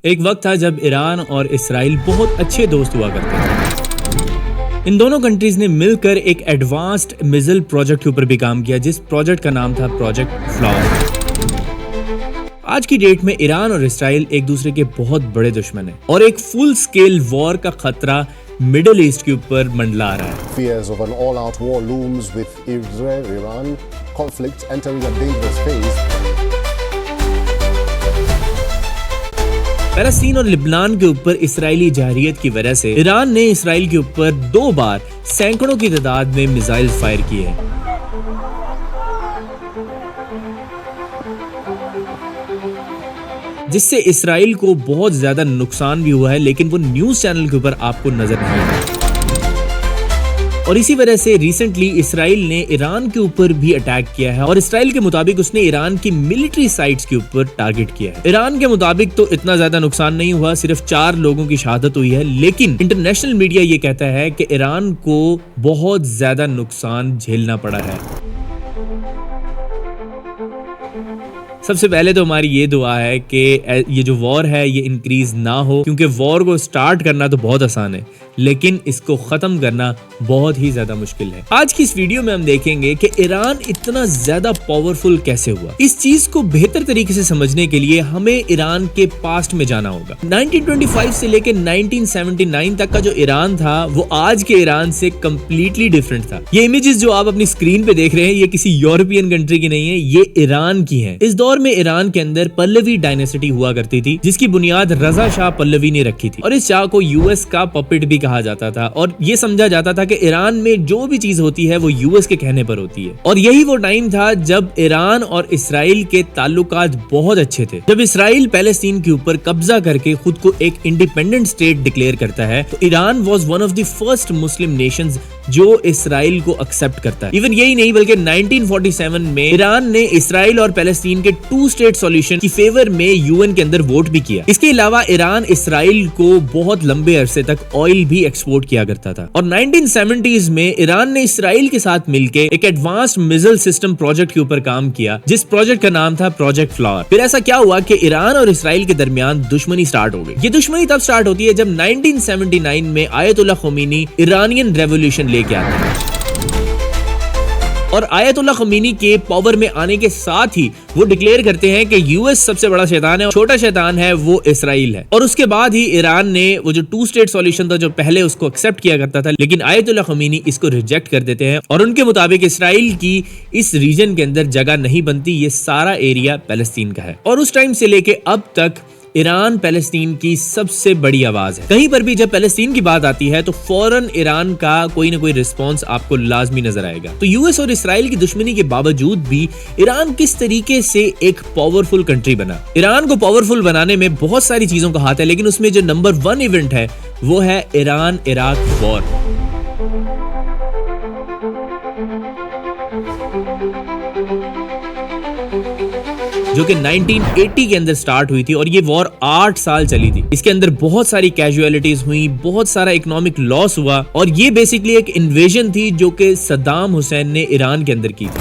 एक वक्त था जब ईरान और इसराइल बहुत अच्छे दोस्त हुआ करते थे। इन दोनों कंट्रीज ने मिलकर एक एडवांस्ड मिसाइल प्रोजेक्ट के ऊपर भी काम किया, जिस प्रोजेक्ट का नाम था प्रोजेक्ट फ्लावर। आज की डेट में ईरान और इसराइल एक दूसरे के बहुत बड़े दुश्मन हैं और एक फुल स्केल वॉर का खतरा मिडिल ईस्ट के ऊपर मंडला रहा है। Fears of an all-out war looms with Israel-Iran conflict entering a dangerous phase. Palestine और लिबनान के ऊपर इसराइली जारहियत की वजह से ईरान ने इसराइल के ऊपर 2 बार सैकड़ों की तादाद में मिसाइल फायर किए हैं। जिससे इसराइल को बहुत ज्यादा नुकसान भी हुआ है, लेकिन वो न्यूज चैनल के ऊपर आपको नजर नहीं आता। और इसी वजह से रिसेंटली इसराइल ने ईरान के ऊपर भी अटैक किया है और इसराइल के मुताबिक उसने ईरान की मिलिट्री साइट्स के ऊपर टारगेट किया है। ईरान के मुताबिक तो इतना ज्यादा नुकसान नहीं हुआ, सिर्फ 4 लोगों की शहादत हुई है, लेकिन इंटरनेशनल मीडिया ये कहता है कि ईरान को बहुत ज्यादा नुकसान झेलना पड़ा है। सबसे पहले तो हमारी ये दुआ है कि ये जो वॉर है ये इंक्रीज ना हो, क्योंकि वॉर को स्टार्ट करना तो बहुत आसान है लेकिन इसको खत्म करना बहुत ही ज्यादा मुश्किल है। आज की इस वीडियो में हम देखेंगे कि ईरान इतना ज्यादा पावरफुल कैसे हुआ। इस चीज को बेहतर तरीके से समझने के लिए हमें ईरान के पास्ट में जाना होगा। 1925 से लेकर 1979 तक का जो ईरान था वो आज के ईरान से कंप्लीटली डिफरेंट था। ये इमेजेस जो आप अपनी स्क्रीन पे देख रहे हैं ये किसी यूरोपियन कंट्री की नहीं है, ये ईरान की है। इस दौर में ईरान के अंदर पल्लवी डायनेसिटी हुआ करती थी, जिसकी बुनियाद रजा शाह पल्लवी ने रखी थी और इस शाह को यूएस का पपेट भी कहा जाता था और ये समझा जाता था कि ईरान में जो भी चीज होती है वो यूएस के कहने पर होती है। और यही वो टाइम था जब ईरान और इसराइल के ताल्लुकात बहुत अच्छे थे। जब इसराइल पैलेस्टीन के ऊपर कब्जा करके खुद को एक इंडिपेंडेंट स्टेट डिक्लेयर करता है तो Iran was one of the first Muslim Nations जो इसराइल को एक्सेप्ट करता है। इवन यही नहीं बल्कि 1947 में ईरान ने इसराइल और पैलेस्टीन के 2 स्टेट सॉल्यूशन की फेवर में यूएन के अंदर वोट भी किया। इसके अलावा ईरान इसराइल को बहुत लंबे अरसे तक ऑयल भी एक्सपोर्ट किया करता था और 1970s में ईरान ने इसराइल के साथ मिलकर एक एडवांस्ड मिसाइल सिस्टम प्रोजेक्ट के ऊपर काम किया, जिस प्रोजेक्ट का नाम था प्रोजेक्ट फ्लावर। फिर ऐसा क्या हुआ कि ईरान और इसराइल के दरमियान दुश्मनी स्टार्ट हो गई। ये दुश्मनी तब स्टार्ट होती है जब 1979 में आयतुल्लाह ख़ुमैनी ईरानियन रेवोल्यूशन लेके आते हैं और आयतुल्लाह ख़ुमैनी के पावर में आने के साथ ही वो डिक्लेयर करते हैं कि यूएस सबसे बड़ा शैतान है और छोटा शैतान है वो इसराइल है। और उसके बाद ही ईरान ने वो जो 2 स्टेट सॉल्यूशन था जो पहले उसको एक्सेप्ट किया करता था, लेकिन आयतुल्लाह ख़ुमैनी इसको रिजेक्ट कर देते हैं और उनके मुताबिक इसराइल की इस रीजन के अंदर जगह नहीं बनती, ये सारा एरिया पैलेस्टीन का है। और उस टाइम से लेके अब तक ईरान पैलेस्टीन की सबसे बड़ी आवाज है। कहीं पर भी जब पैलेस्टीन की बात आती है तो फौरन ईरान का कोई ना कोई रिस्पांस आपको लाजमी नजर आएगा। तो यूएस और इसराइल की दुश्मनी के बावजूद भी ईरान किस तरीके से एक पावरफुल कंट्री बना। ईरान को पावरफुल बनाने में बहुत सारी चीजों का हाथ है, लेकिन उसमें जो नंबर 1 इवेंट है वो है ईरान इराक वॉर। जो कि 1980 के अंदर स्टार्ट हुई थी और ये वॉर 8 साल चली थी। इसके अंदर बहुत सारी कैजुअलिटीज हुई, बहुत सारा इकोनॉमिक लॉस हुआ और ये बेसिकली एक इन्वेजन थी जो कि सद्दाम हुसैन ने ईरान के अंदर की थी।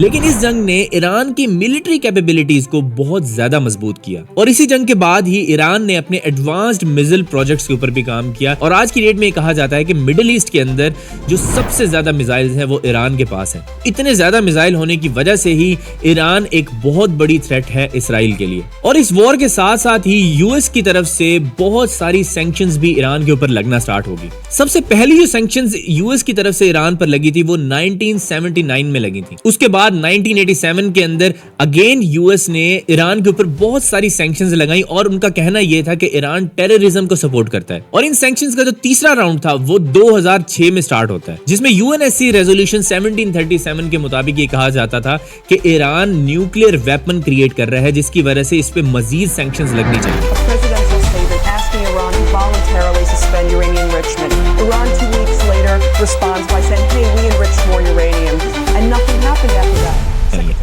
लेकिन इस जंग ने ईरान की मिलिट्री कैपेबिलिटीज को बहुत ज्यादा मजबूत किया और इसी जंग के बाद ही ईरान ने अपने एडवांस्ड मिसाइल प्रोजेक्ट्स के ऊपर भी काम किया और आज की डेट में कहा जाता है कि मिडिल ईस्ट के अंदर जो सबसे ज्यादा मिसाइल्स हैं वो ईरान के पास हैं। इतने ज्यादा मिसाइल होने की वजह से ही ईरान एक बहुत बड़ी थ्रेट है इसराइल के लिए। और इस वॉर के साथ साथ ही यूएस की तरफ से बहुत सारी सैंक्शंस भी ईरान के ऊपर लगना स्टार्ट होगी। सबसे पहली जो सैंक्शंस यूएस की तरफ से ईरान पर लगी थी वो 1979 में लगी थी। उसके बाद 1987 के अंदर अगेन यूएस ने ईरान के ऊपर बहुत सारी सैंक्शंस लगाई और उनका कहना यह था कि ईरान टेररिज्म को सपोर्ट करता है। और इन सैंक्शंस का जो तीसरा राउंड था वो 2006 में स्टार्ट होता है, जिसमें यूएनएससी रेजोल्यूशन 1737 के मुताबिक ये कहा जाता था कि ईरान न्यूक्लियर वेपन क्रिएट कर रहा है, जिसकी वजह से इस पे मजीद सैंक्शंस लगनी चाहिए। Iran 2 weeks later responds by saying, hey, we enriched more uranium, and nothing happened after that.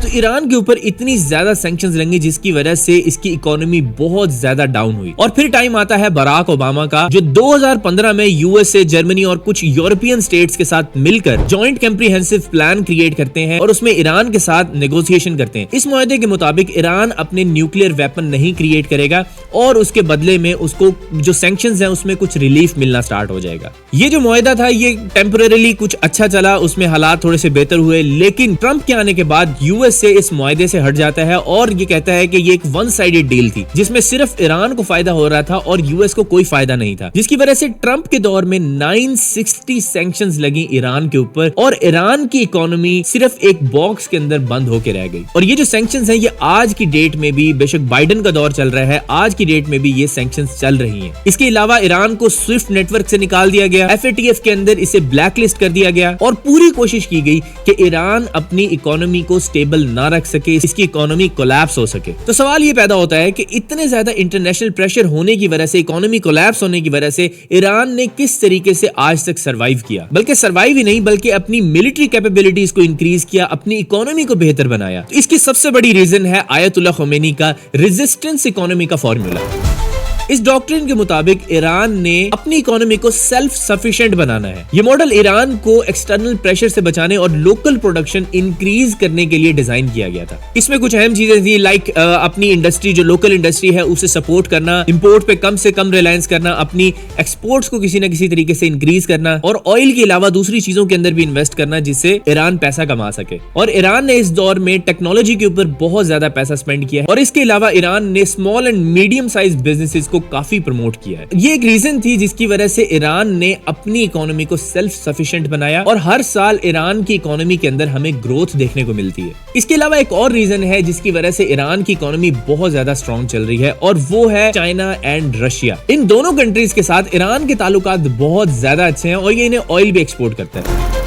तो तो ईरान के ऊपर इतनी ज्यादा सैंक्शंस लगी जिसकी वजह से इसकी इकोनॉमी बहुत ज्यादा डाउन हुई। और फिर टाइम आता है बराक ओबामा का, जो 2015 में यूएसए, जर्मनी और कुछ यूरोपियन स्टेट्स के साथ मिलकर जॉइंट कॉम्प्रिहेंसिव प्लान क्रिएट करते हैं और उसमें ईरान के साथ नेगोशिएशन करते हैं। इस मुआहदे के मुताबिक ईरान अपने न्यूक्लियर वेपन नहीं क्रिएट करेगा और उसके बदले में उसको जो सैंक्शंस हैं उसमें कुछ रिलीफ मिलना स्टार्ट हो जाएगा। ये जो मुआहदा था ये टेम्परेरी कुछ अच्छा चला, उसमें हालात थोड़े से बेहतर हुए, लेकिन ट्रंप के आने के बाद यूएसए इस मुआहदे से हट जाता है और ये कहता है कि ये एक वन साइडेड डील थी जिसमें सिर्फ ईरान को फायदा हो रहा था और यूएस को कोई फायदा नहीं था, जिसकी वजह से ट्रंप के दौर में 960 सैंक्शंस लगी ईरान के ऊपर और ईरान की इकोनॉमी सिर्फ एक बॉक्स के अंदर बंद होकर रह गई। और ये जो सैंक्शंस हैं ये आज की डेट में भी, बेशक बाइडेन का दौर चल रहा है, आज की डेट में भी ये सैंक्शंस चल रही हैं। इसके अलावा ईरान को स्विफ्ट नेटवर्क से निकाल दिया गया, FATF के अंदर इसे ब्लैकलिस्ट कर दिया गया और पूरी कोशिश की गई कि ईरान अपनी इकोनॉमी को स्टेबल ना रख सके, इसकी इकोनॉमी कोलैप्स हो सके। तो सवाल ये पैदा होता है कि इतने ज्यादा इंटरनेशनल प्रेशर होने की वजह से, इकोनॉमी कोलैप्स होने की वजह से ईरान ने किस तरीके से आज तक सरवाइव किया, बल्कि सरवाइव ही नहीं बल्कि अपनी मिलिट्री कैपेबिलिटीज को इंक्रीज किया, अपनी इकोनॉमी को बेहतर बनाया। तो इसकी सबसे बड़ी रीजन है आयतुल्लाह ख़ुमैनी का रेजिस्टेंस इकोनॉमी का फॉर्मूला। इस डॉक्ट्रिन के मुताबिक ईरान ने अपनी इकोनॉमी को सेल्फ सफिशिएंट बनाना है। ये मॉडल ईरान को एक्सटर्नल प्रेशर से बचाने और लोकल प्रोडक्शन इंक्रीज करने के लिए डिजाइन किया गया था। इसमें कुछ अहम चीजें थी, लाइक अपनी इंडस्ट्री, जो लोकल इंडस्ट्री है उसे सपोर्ट करना, इंपोर्ट पे कम से कम रिलायंस करना, अपनी एक्सपोर्ट्स को किसी न किसी तरीके से इंक्रीज करना और ऑयल के अलावा दूसरी चीजों के अंदर भी इन्वेस्ट करना जिससे ईरान पैसा कमा सके। और ईरान ने इस दौर में टेक्नोलॉजी के ऊपर बहुत ज्यादा पैसा स्पेंड किया है और इसके अलावा ईरान ने small and medium size businesses को काफी प्रमोट किया है। ये एक रीजन थी जिसकी वजह से ईरान ने अपनी इकोनॉमी को सेल्फ सफिशिएंट बनाया और हर साल ईरान की इकोनॉमी के अंदर हमें ग्रोथ देखने को मिलती है। इसके अलावा एक और रीजन है जिसकी वजह से ईरान की इकोनॉमी बहुत ज्यादा स्ट्रॉन्ग चल रही है और वो है चाइना एंड रशिया। इन दोनों कंट्रीज के साथ ईरान के ताल्लुकात बहुत ज्यादा अच्छे हैं और ये इन्हें ऑयल भी एक्सपोर्ट करता है।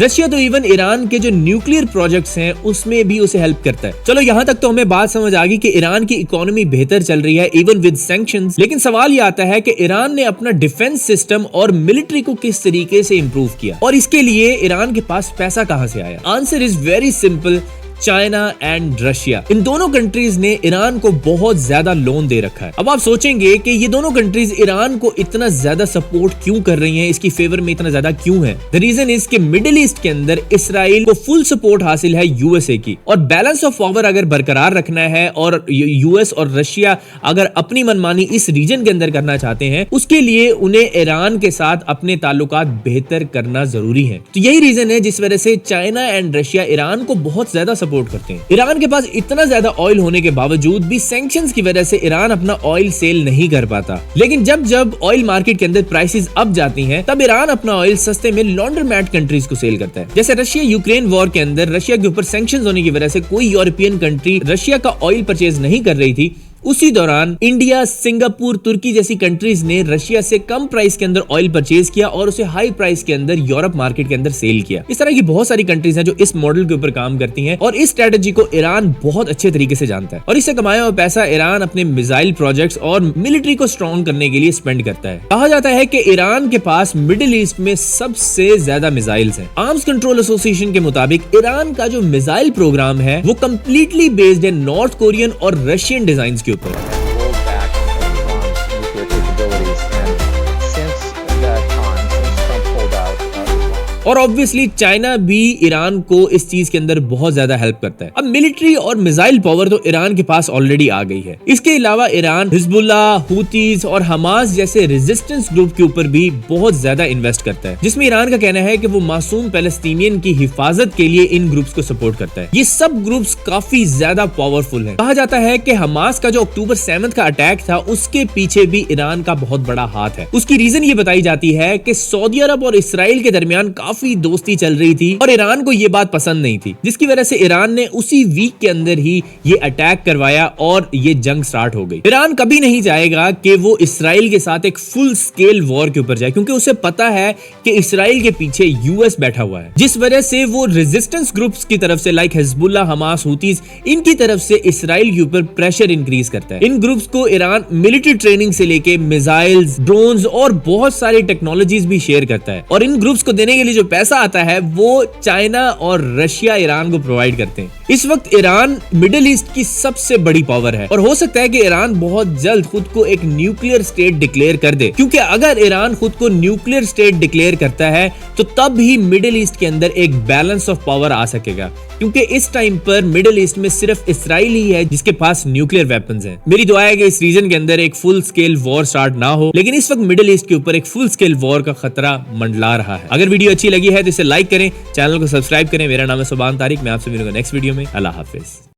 रशिया तो इवन ईरान के जो न्यूक्लियर प्रोजेक्ट्स हैं उसमें भी उसे हेल्प करता है। चलो यहाँ तक तो हमें बात समझ आ गई कि ईरान की इकोनॉमी बेहतर चल रही है इवन विद सैंक्शंस, लेकिन सवाल ये आता है कि ईरान ने अपना डिफेंस सिस्टम और मिलिट्री को किस तरीके से इंप्रूव किया और इसके लिए ईरान के पास पैसा कहां से आया। Answer is very simple, China and Russia. इन दोनों कंट्रीज ने ईरान को बहुत ज्यादा लोन दे रखा है। अब आप सोचेंगे कि ये दोनों कंट्रीज ईरान को इतना ज्यादा सपोर्ट क्यों कर रही हैं, इसकी फेवर में इतना ज्यादा क्यों है। द रीजन इज कि मिडिल ईस्ट के अंदर इसराइल को फुल सपोर्ट हासिल है यूएसए की और बैलेंस ऑफ पावर अगर बरकरार रखना है और यूएस और रशिया अगर अपनी मनमानी इस रीजन के अंदर करना चाहते हैं उसके लिए उन्हें ईरान के साथ अपने ताल्लुकात बेहतर करना जरूरी है। तो यही रीजन है जिस वजह से चाइना एंड रशिया ईरान को बहुत ज्यादा सपोर्ट करते हैं। ईरान के पास इतना ज्यादा ऑयल होने के बावजूद भी सैंक्शंस की वजह से ईरान अपना ऑयल सेल नहीं कर पाता, लेकिन जब जब ऑयल मार्केट के अंदर प्राइसेस अप जाती हैं तब ईरान अपना ऑयल सस्ते में लॉन्ड्रोमैट कंट्रीज को सेल करता है। जैसे रशिया यूक्रेन वॉर के अंदर रशिया के ऊपर सैंक्शंस होने की वजह से कोई यूरोपियन कंट्री रशिया का ऑयल परचेज नहीं कर रही थी, उसी दौरान इंडिया, सिंगापुर, तुर्की जैसी कंट्रीज ने रशिया से कम प्राइस के अंदर ऑयल परचेज किया और उसे हाई प्राइस के अंदर यूरोप मार्केट के अंदर सेल किया। इस तरह की बहुत सारी कंट्रीज हैं जो इस मॉडल के ऊपर काम करती हैं और इस स्ट्रेटजी को ईरान बहुत अच्छे तरीके से जानता है और इससे कमाया हुआ पैसा ईरान अपने मिसाइल प्रोजेक्ट्स और मिलिट्री को स्ट्रॉन्ग करने के लिए स्पेंड करता है। कहा जाता है कि ईरान के पास मिडिल ईस्ट में सबसे ज्यादा मिसाइल्स हैं। आर्म्स कंट्रोल एसोसिएशन के मुताबिक ईरान का जो मिसाइल प्रोग्राम है वो कंप्लीटली बेस्ड है नॉर्थ कोरियन और रशियन डिजाइन के ऊपर। और ऑब्वियसली चाइना भी ईरान को इस चीज के अंदर बहुत ज्यादा हेल्प करता है। अब मिलिट्री और मिसाइल पावर तो ईरान के पास ऑलरेडी आ गई है। इसके अलावा ईरान हिजबुल्ला, हुतीज और हमास जैसे रेजिस्टेंस ग्रुप के ऊपर भी बहुत ज्यादा इन्वेस्ट करता है, जिसमें ईरान का कहना है कि वो मासूम पैलेस्टीनियन की हिफाजत के लिए इन ग्रुप्स को सपोर्ट करता है। ये सब ग्रुप्स काफी ज्यादा पावरफुल है। कहा जाता है कि हमास का जो अक्टूबर 7 का अटैक था उसके पीछे भी ईरान का बहुत बड़ा हाथ है। उसकी रीजन ये बताई जाती है कि सऊदी अरब और इसराइल के दरमियान काफी दोस्ती चल रही थी और ईरान को ये बात पसंद नहीं थी, जिसकी वजह से ईरान ने उसी वीक के अंदर ही ये अटैक करवाया और ये जंग स्टार्ट हो गई। ईरान कभी नहीं चाहेगा कि वो इसराइल के साथ एक फुल स्केल वॉर के ऊपर जाए, क्योंकि उसे पता है कि इसराइल के पीछे यूएस बैठा हुआ है, जिस वजह से वो रेजिस्टेंस ग्रुप्स की तरफ से लाइक हिजबुल्ला, हमास, हुतीज इनकी तरफ से इसराइल के ऊपर प्रेशर इंक्रीज करता है। इन ग्रुप्स को ईरान मिलिट्री ट्रेनिंग से लेके मिसाइल्स, ड्रोन्स और बहुत सारी टेक्नोलॉजीज भी शेयर करता है और इन ग्रुप्स को देने के लिए जो जो पैसा आता है वो चाइना और रशिया ईरान को प्रोवाइड करते हैं। इस वक्त ईरान मिडिल ईस्ट की सबसे बड़ी पावर है और हो सकता है कि ईरान बहुत जल्द खुद को एक न्यूक्लियर स्टेट डिक्लेयर कर दे, क्योंकि अगर ईरान खुद को न्यूक्लियर स्टेट डिक्लेयर करता है तो तब ही मिडिल ईस्ट के अंदर एक बैलेंस ऑफ पावर आ सकेगा, क्योंकि इस टाइम पर मिडिल ईस्ट में सिर्फ इसराइल ही है जिसके पास न्यूक्लियर वेपन्स हैं। मेरी दुआ है कि इस रीजन के अंदर एक फुल स्केल वॉर स्टार्ट ना हो, लेकिन इस वक्त मिडिल ईस्ट के ऊपर एक फुल स्केल वॉर का खतरा मंडला रहा है। अगर वीडियो अच्छी लगी है तो इसे लाइक करें, चैनल को सब्सक्राइब करें। मेरा नाम है सुभान तारिक, मैं आपसे मिलूंगा नेक्स्ट वीडियो में। अल्लाह हाफिज।